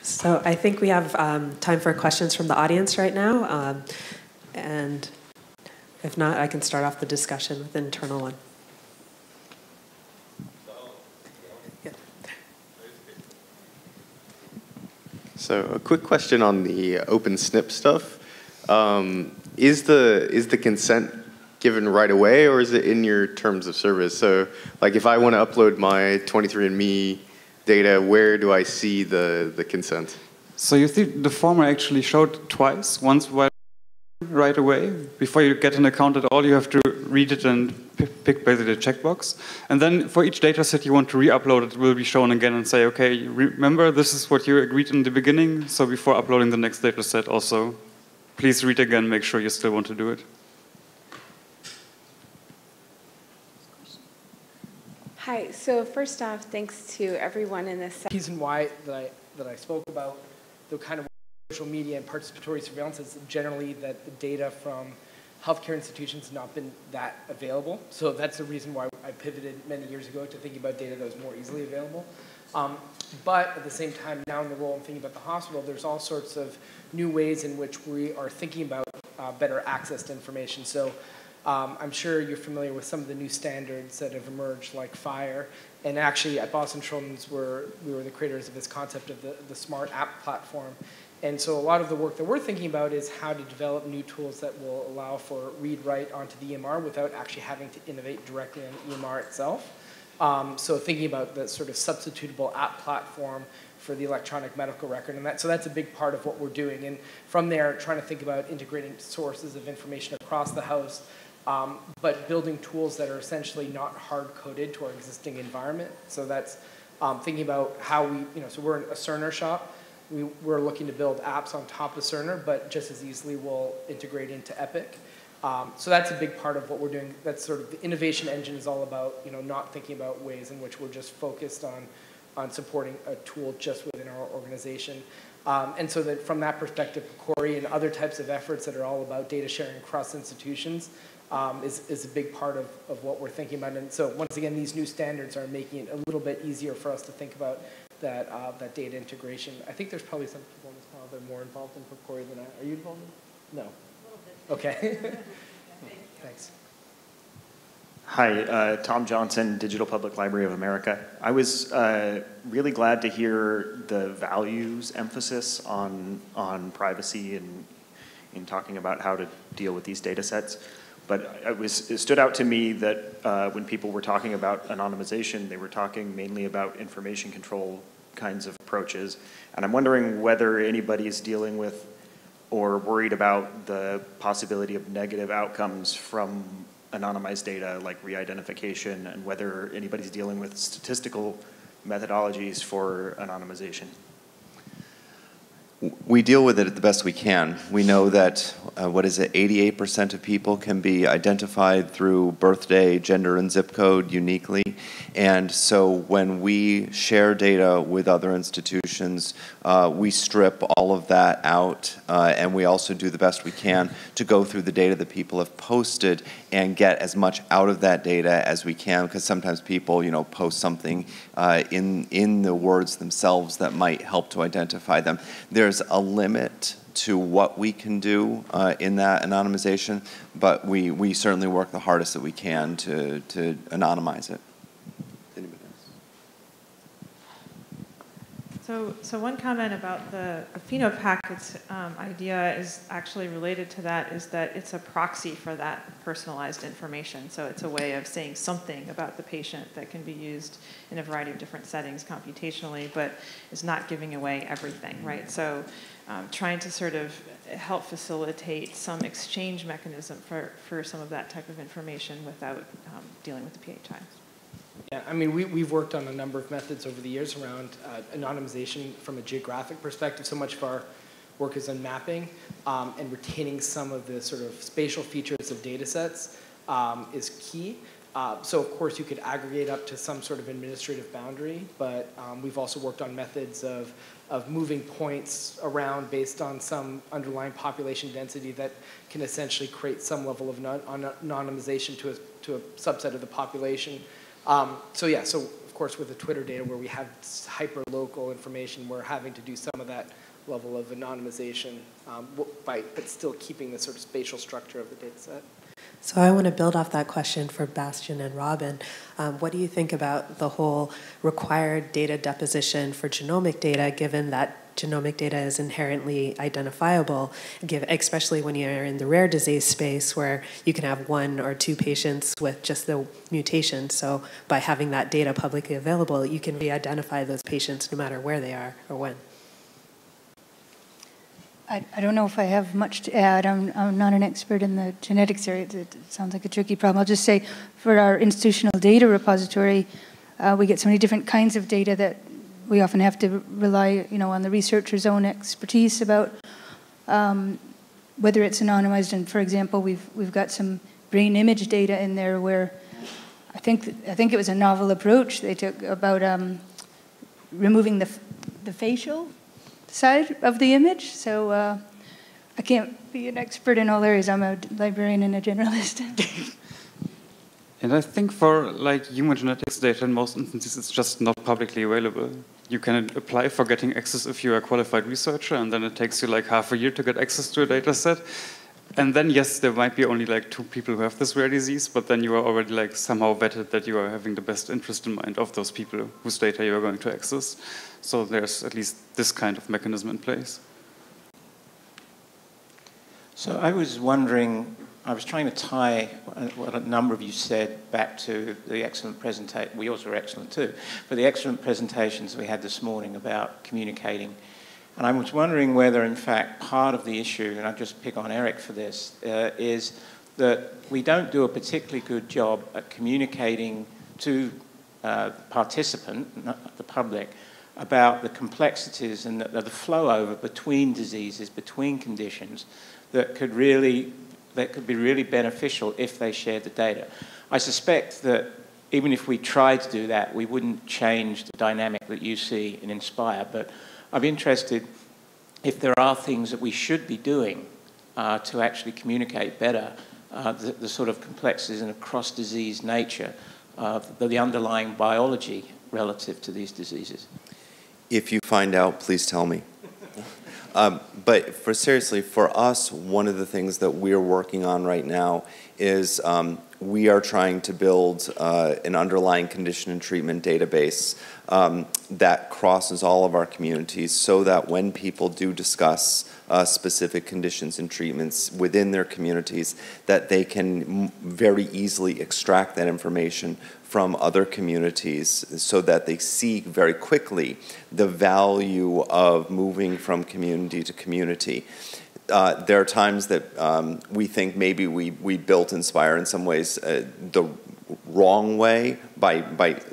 So I think we have time for questions from the audience right now. And if not, I can start off the discussion with an internal one. So a quick question on the OpenSNP stuff. Is the consent given right away, or is it in your terms of service? So like if I want to upload my 23andMe data, where do I see the consent? So you see the form I actually showed twice. Once right away. Before you get an account at all, you have to read it and pick basically the checkbox. And then for each data set you want to re-upload, it will be shown again and say, okay, remember this is what you agreed in the beginning, so before uploading the next data set also, please read again, make sure you still want to do it. Hi, so first off, thanks to everyone in this. The reason why that I spoke about the kind of social media and participatory surveillance is generally that the data from healthcare institutions has not been that available. So that's the reason why I pivoted many years ago to thinking about data that was more easily available. But at the same time, now in the role I'm thinking about the hospital, there's all sorts of new ways in which we are thinking about better access to information. So I'm sure you're familiar with some of the new standards that have emerged, like FHIR. And actually, at Boston Children's, we were the creators of this concept of the smart app platform. And so a lot of the work that we're thinking about is how to develop new tools that will allow for read-write onto the EMR without actually having to innovate directly on the EMR itself. So thinking about the sort of substitutable app platform for the electronic medical record. And so that's a big part of what we're doing. And from there, trying to think about integrating sources of information across the house, but building tools that are essentially not hard-coded to our existing environment. So that's thinking about how we, so we're a Cerner shop. We're looking to build apps on top of Cerner, but just as easily we'll integrate into Epic. So that's a big part of what we're doing. That's sort of the innovation engine is all about, not thinking about ways in which we're just focused on supporting a tool just within our organization. And so that from that perspective, Corey and other types of efforts that are all about data sharing across institutions is a big part of what we're thinking about. And so once again, these new standards are making it a little bit easier for us to think about that data integration. I think there's probably some people on this panel that are more involved in Corey than I. Are you involved in? No. A little bit. Okay. Thanks. Hi, Tom Johnson, Digital Public Library of America. I was really glad to hear the values emphasis on privacy and in talking about how to deal with these data sets. But it stood out to me that when people were talking about anonymization, they were talking mainly about information control kinds of approaches. And I'm wondering whether anybody's dealing with or worried about the possibility of negative outcomes from anonymized data like re-identification, and whether anybody's dealing with statistical methodologies for anonymization. We deal with it the best we can. We know that, 88% of people can be identified through birthday, gender, and zip code uniquely. And so when we share data with other institutions, we strip all of that out, and we also do the best we can to go through the data that people have posted and get as much out of that data as we can, because sometimes people, post something in the words themselves that might help to identify them. There's a limit to what we can do in that anonymization, but we certainly work the hardest that we can to anonymize it. So one comment about the phenopackets idea is actually related to that, is that it's a proxy for that personalized information. So it's a way of saying something about the patient that can be used in a variety of different settings computationally, but is not giving away everything, right? So trying to sort of help facilitate some exchange mechanism for some of that type of information without dealing with the PHI. Yeah, I mean, we've worked on a number of methods over the years around anonymization from a geographic perspective. So much of our work is on mapping and retaining some of the sort of spatial features of data sets is key. So of course you could aggregate up to some sort of administrative boundary, but we've also worked on methods of moving points around based on some underlying population density that can essentially create some level of anonymization to a subset of the population. So yeah, so course, with the Twitter data where we have hyper-local information, we're having to do some of that level of anonymization, but still keeping the sort of spatial structure of the data set. So I want to build off that question for Bastian and Robin. What do you think about the whole required data deposition for genomic data, given that genomic data is inherently identifiable, especially when you're in the rare disease space where you can have 1 or 2 patients with just the mutation. So by having that data publicly available, you can re-identify those patients no matter where they are or when. I don't know if I have much to add. I'm not an expert in the genetics area. It sounds like a tricky problem. I'll just say for our institutional data repository, we get so many different kinds of data that we often have to rely, on the researcher's own expertise about whether it's anonymized. And for example, we've got some brain image data in there where I think it was a novel approach they took about removing the facial side of the image. So I can't be an expert in all areas. I'm a librarian and a generalist. And I think for human genetics data, in most instances, it's just not publicly available. You can apply for getting access if you're a qualified researcher, and then it takes you half a year to get access to a data set. And then, yes, there might be only 2 people who have this rare disease, but then you are already somehow vetted that you are having the best interest in mind of those people whose data you are going to access. So there's at least this kind of mechanism in place. So I was wondering, I was trying to tie what a number of you said back to the excellent presentation. We also were excellent too, but the excellent presentations we had this morning about communicating. And I was wondering whether, in fact, part of the issue, and I'll just pick on Eric for this, is that we don't do a particularly good job at communicating to the participant, not the public, about the complexities and the flow over between diseases, between conditions, that could be really beneficial if they shared the data. I suspect that even if we tried to do that, we wouldn't change the dynamic that you see in Inspire, but I'm interested if there are things that we should be doing to actually communicate better the sort of complexities and cross-disease nature of the underlying biology relative to these diseases. If you find out, please tell me. But seriously, for us, one of the things that we're working on right now is we are trying to build an underlying condition and treatment database that crosses all of our communities so that when people do discuss specific conditions and treatments within their communities, that they can very easily extract that information from other communities so that they see very quickly the value of moving from community to community. There are times that we think maybe we built Inspire in some ways the wrong way by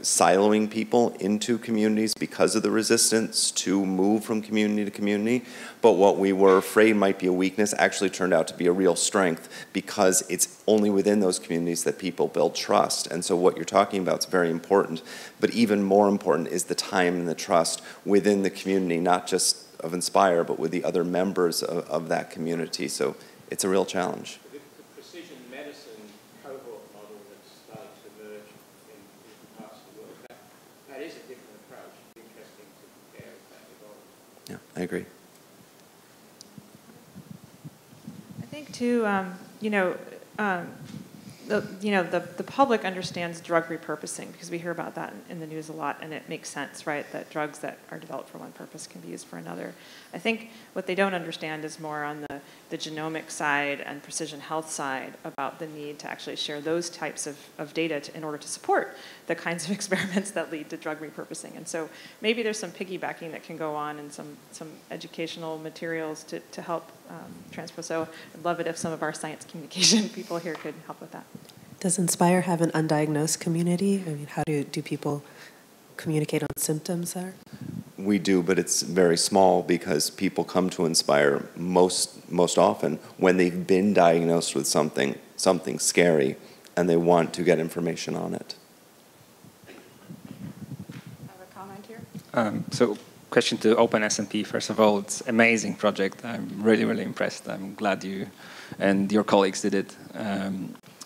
siloing people into communities because of the resistance to move from community to community. But what we were afraid might be a weakness actually turned out to be a real strength because it's only within those communities that people build trust. And so what you're talking about is very important. But even more important is the time and the trust within the community, not just of Inspire, but with the other members of that community. So it's a real challenge. The precision medicine cohort model that's started to emerge in different parts of the world, that is a different approach. It's interesting to compare if that evolves. Yeah, I agree. I think too, the public understands drug repurposing because we hear about that in the news a lot, and it makes sense, right, that drugs that are developed for one purpose can be used for another. I think what they don't understand is more on the genomic side and precision health side about the need to actually share those types of data in order to support the kinds of experiments that lead to drug repurposing. And so maybe there's some piggybacking that can go on and some educational materials to help transfer. So I'd love it if some of our science communication people here could help with that. Does Inspire have an undiagnosed community? I mean, how do people communicate on symptoms there? We do, but it's very small because people come to Inspire most often when they've been diagnosed with something scary and they want to get information on it. I have a comment here. So question to OpenSNP. First of all, it's an amazing project. I'm really, really impressed. I'm glad you and your colleagues did it.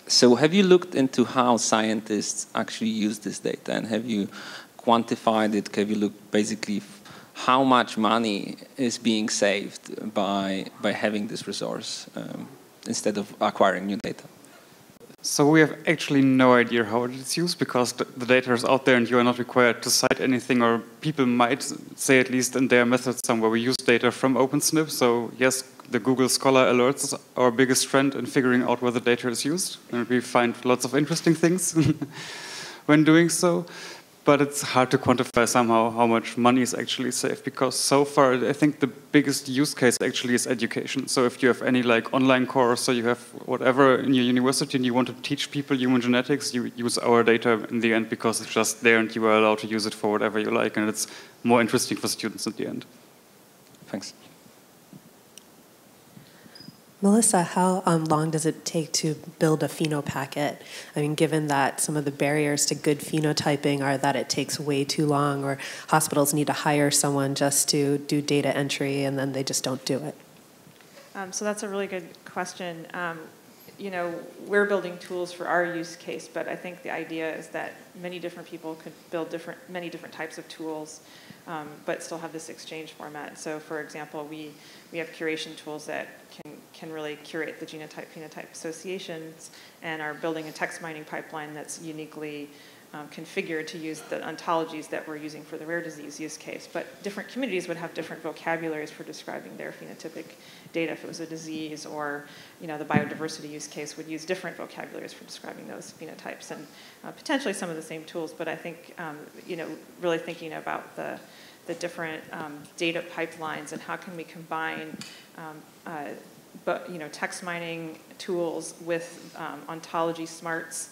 So have you looked into how scientists actually use this data, and have you quantified it? Have you looked basically how much money is being saved by having this resource instead of acquiring new data? So we have actually no idea how it is used, because the data is out there and you are not required to cite anything, or people might say, at least in their method somewhere, we use data from OpenSNP. So yes, the Google Scholar alerts is our biggest friend in figuring out where the data is used, and we find lots of interesting things when doing so. But it's hard to quantify somehow how much money is actually saved, because so far I think the biggest use case actually is education. So if you have any like online course, or you have whatever in your university and you want to teach people human genetics, you use our data in the end, because it's just there and you are allowed to use it for whatever you like, and it's more interesting for students at the end. Thanks. Melissa, how long does it take to build a phenopacket? I mean, given that some of the barriers to good phenotyping are that it takes way too long, or hospitals need to hire someone just to do data entry and then they just don't do it. So that's a really good question. You know, we're building tools for our use case, but I think the idea is that many different people could build many different types of tools, but still have this exchange format. So for example, we have curation tools that can really curate the genotype-phenotype associations, and are building a text mining pipeline that's uniquely configured to use the ontologies that we're using for the rare disease use case. But different communities would have different vocabularies for describing their phenotypic data if it was a disease, or the biodiversity use case would use different vocabularies for describing those phenotypes, and potentially some of the same tools. But I think really thinking about the different data pipelines and how can we combine text mining tools with ontology smarts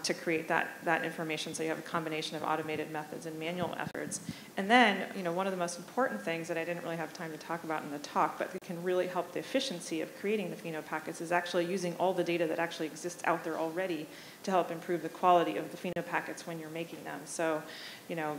to create that information, so you have a combination of automated methods and manual efforts. And then, one of the most important things that I didn't really have time to talk about in the talk, but it can really help the efficiency of creating the phenopackets, is actually using all the data that actually exists out there already to help improve the quality of the phenopackets when you're making them. So,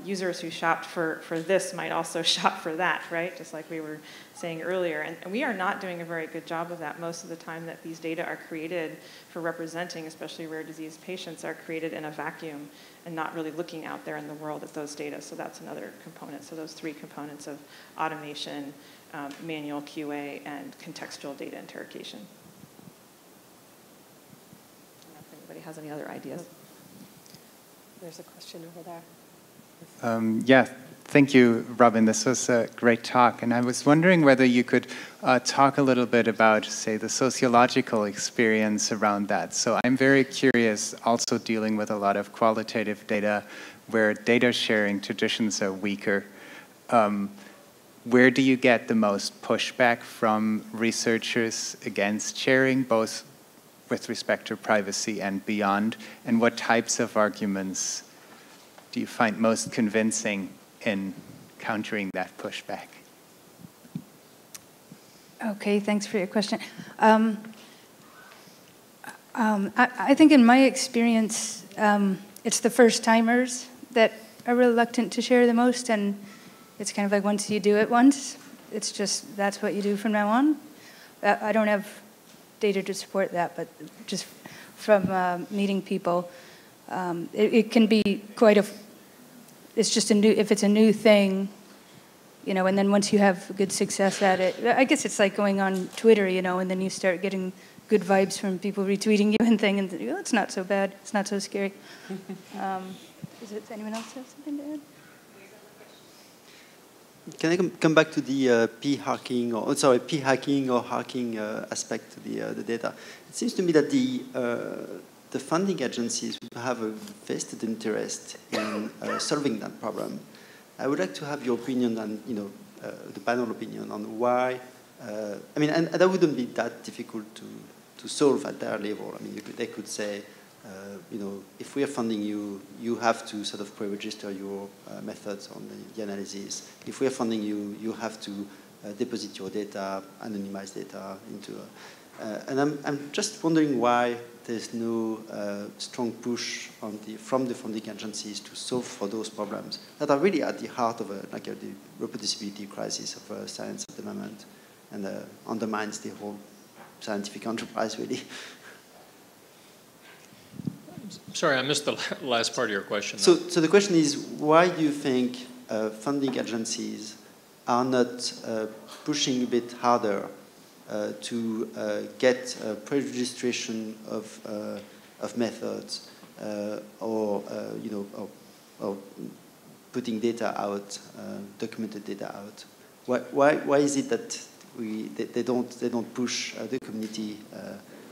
users who shopped for this might also shop for that, right? Just like we were saying earlier. And we are not doing a very good job of that. Most of the time that these data are created for representing, especially rare disease patients, are created in a vacuum and not really looking out there in the world at those data. So that's another component. So those three components of automation, manual QA, and contextual data interrogation. I don't know if anybody has any other ideas. There's a question over there. Yeah, thank you, Robin. This was a great talk. And I was wondering whether you could talk a little bit about, say, the sociological experience around that. So I'm very curious, also dealing with a lot of qualitative data where data sharing traditions are weaker. Where do you get the most pushback from researchers against sharing, both with respect to privacy and beyond? And what types of arguments do you find most convincing in countering that pushback? Okay, thanks for your question. I think in my experience, it's the first-timers that are reluctant to share the most, and it's kind of like once you do it once, it's just, that's what you do from now on. I don't have data to support that, but just from meeting people, it can be quite a, it's just a new, if it's a new thing, and then once you have good success at it, I guess it's like going on Twitter, and then you start getting good vibes from people retweeting you and things, and it's not so bad, it's not so scary. Does anyone else have something to add? Can I come back to the p-hacking or hacking aspect to the data? It seems to me that the funding agencies would have a vested interest in solving that problem. I would like to have your opinion on, the panel opinion on why. And that wouldn't be that difficult to solve at their level. They could say, if we are funding you, you have to sort of pre-register your methods on the analysis. If we are funding you, you have to deposit your data, anonymize data into. And I'm just wondering why there's no strong push from the funding agencies to solve for those problems that are really at the heart of the reproducibility crisis of science at the moment, and undermines the whole scientific enterprise, really. Sorry, I missed the last part of your question. So the question is, why do you think funding agencies are not pushing a bit harder to get pre-registration of methods or putting data out, documented data out? Why is it that they don't push the community?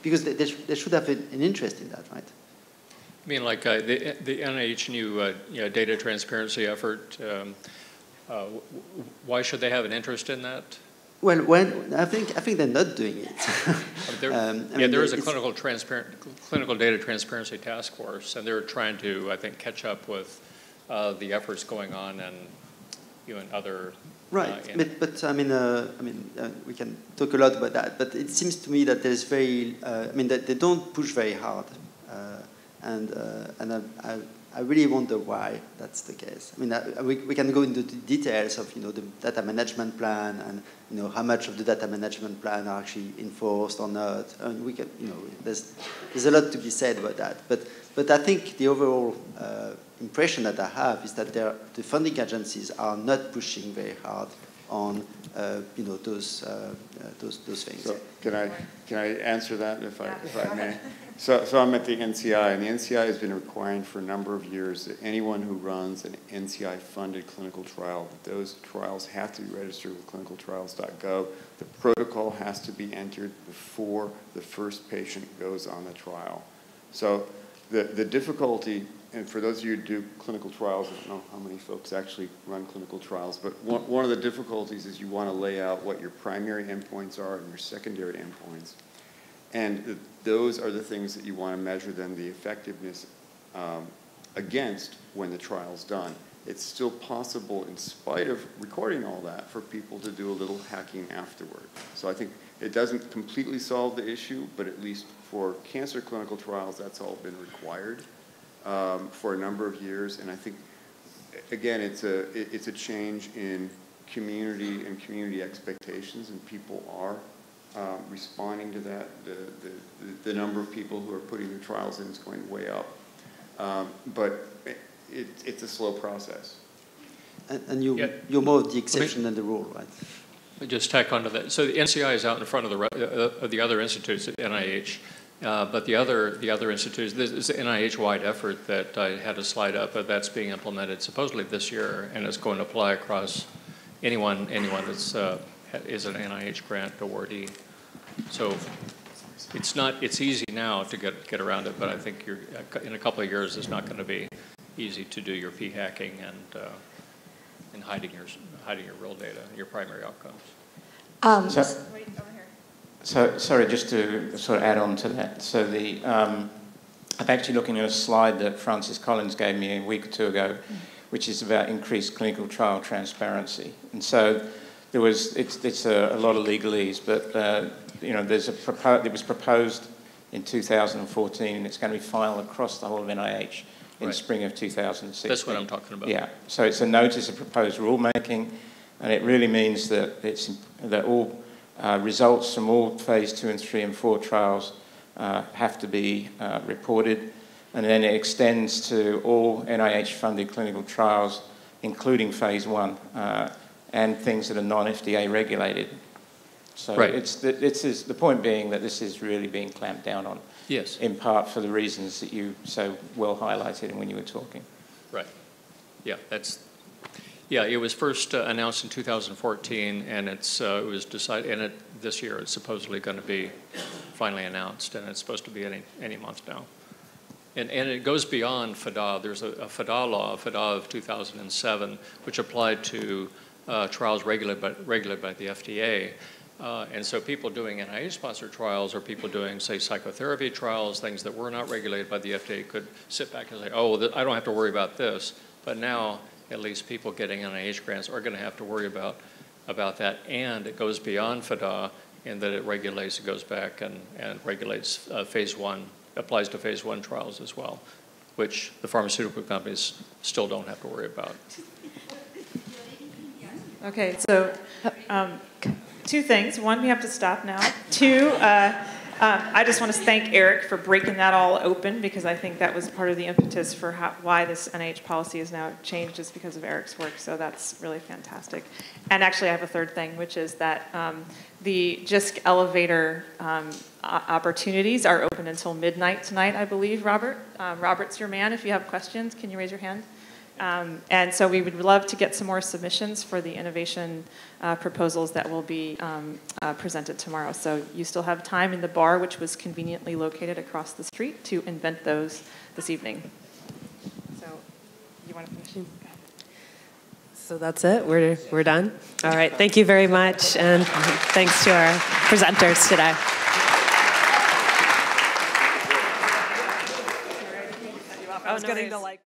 Because they should have an interest in that, right? I mean, like the NIH new data transparency effort. Why should they have an interest in that? Well, I think they're not doing it. There is a clinical data transparency task force, and they're trying to, I think, catch up with the efforts going on in other. Right, but I mean, we can talk a lot about that. But it seems to me that there's that they don't push very hard, and I really wonder why that's the case. I mean, we can go into the details of the data management plan and how much of the data management plan are actually enforced or not. And we can there's a lot to be said about that. But I think the overall impression that I have is that the funding agencies are not pushing very hard on those things. So can I answer that if I may? So I'm at the NCI, and the NCI has been requiring for a number of years that anyone who runs an NCI-funded clinical trial, that those trials have to be registered with clinicaltrials.gov. The protocol has to be entered before the first patient goes on the trial. So the difficulty, and for those of you who do clinical trials, I don't know how many folks actually run clinical trials, but one of the difficulties is you want to lay out what your primary endpoints are and your secondary endpoints. And those are the things that you want to measure then the effectiveness against when the trial's done. It's still possible, in spite of recording all that, for people to do a little hacking afterward. So I think it doesn't completely solve the issue, but at least for cancer clinical trials, that's all been required for a number of years. And I think, again, it's a change in community and community expectations, and people are responding to that. The number of people who are putting their trials in is going way up. But it's a slow process. And you're more of the exception than the rule, right? Just tack onto that. So the NCI is out in front of the other institutes at NIH. But the other institutes, this is an NIH-wide effort that I had a slide up, but that's being implemented supposedly this year, and it's going to apply across anyone that's is an NIH grant awardee. So it's easy now to get around it, but I think in a couple of years it's not going to be easy to do your p-hacking and hiding your real data, your primary outcomes. Wait, over here. So, sorry, just to sort of add on to that. So I'm actually looking at a slide that Francis Collins gave me a week or two ago, which is about increased clinical trial transparency. And so it's a lot of legalese, but it was proposed in 2014, and it's going to be filed across the whole of NIH in spring of 2016. That's what I'm talking about. Yeah. So it's a notice of proposed rulemaking, and it really means that all results from all phase 2 and 3 and 4 trials have to be reported, and then it extends to all NIH-funded clinical trials, including phase 1, and things that are non-FDA regulated. So the point being that this is really being clamped down on. Yes. In part for the reasons that you so well highlighted when you were talking. Right. Yeah, it was first announced in 2014, and it was decided, and this year it's supposedly going to be finally announced, and it's supposed to be any month now. And it goes beyond FDA. There's a FDA law, FDA of 2007, which applied to trials regulated by the FDA. And so people doing NIH-sponsored trials or people doing, say, psychotherapy trials, things that were not regulated by the FDA, could sit back and say, oh, I don't have to worry about this. But now, at least people getting NIH grants are going to have to worry about that. And it goes beyond FDA in that it goes back and regulates phase 1, applies to phase 1 trials as well, which the pharmaceutical companies still don't have to worry about. Okay, so 2 things. 1, we have to stop now. 2, I just want to thank Eric for breaking that all open, because I think that was part of the impetus for why this NIH policy is now changed, is because of Eric's work. So that's really fantastic. And actually, I have a third thing, which is that the JISC elevator opportunities are open until midnight tonight, I believe, Robert. Robert's your man. If you have questions, can you raise your hand? And so we would love to get some more submissions for the innovation proposals that will be presented tomorrow. So you still have time in the bar, which was conveniently located across the street, to invent those this evening. So you want to finish? So that's it. We're done. All right. Thank you very much, and thanks to our presenters today. I was getting the like.